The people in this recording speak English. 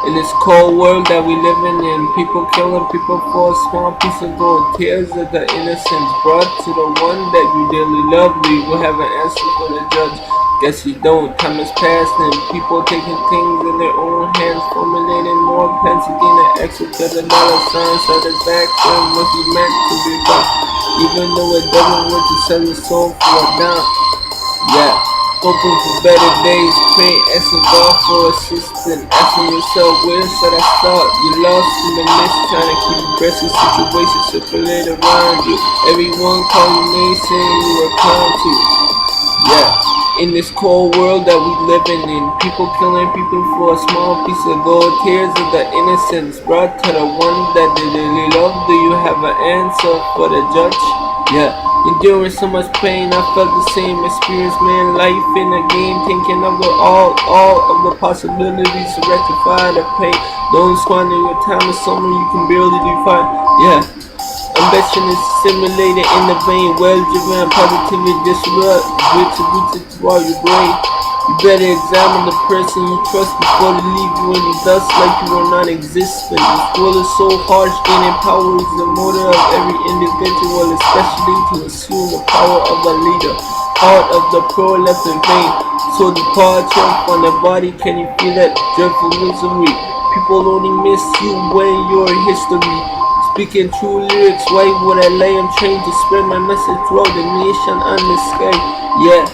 In this cold world that we living in, people killing people for a small piece of gold. Tears of the innocence brought to the one that you dearly love. We will have an answer for the judge. Guess you don't. Time has passed and people taking things in their own hands, formulating more plans to gain an exit to the dollar sign. Satisfaction must be meant to be done, even though it doesn't want to sell your soul for a dime. Yeah. Hoping for better days, praying, asking God for assistance, asking yourself where should I start? You're lost in the mist, trying to keep abreast of situations circulate around you. Everyone call you names, saying you are clown too. Yeah. In this cold world that we living in, people killing people for a small piece of gold. Tears of the innocence brought to the one that they really love. Do you have an answer for the judge? Yeah. Enduring so much pain, I felt the same experience, man. Life in a game, thinking of all of the possibilities to rectify the pain. Don't squander your time with someone you can barely define. Yeah. Ambition is simulated in the vein, well-driven positivity disrupt, rooted throughout your brain. You better examine the person you trust before they leave you in the dust like you are non-existent. This world is so harsh, gaining power is the motive of every individual, especially to assume the power of a leader. Heart of the poor left in vain, so departure from the body, can you feel that dreadful misery? People only miss you when you're history. Speaking true lyrics, why would I lay them trained to spread my message throughout the nation and the sky? Yeah.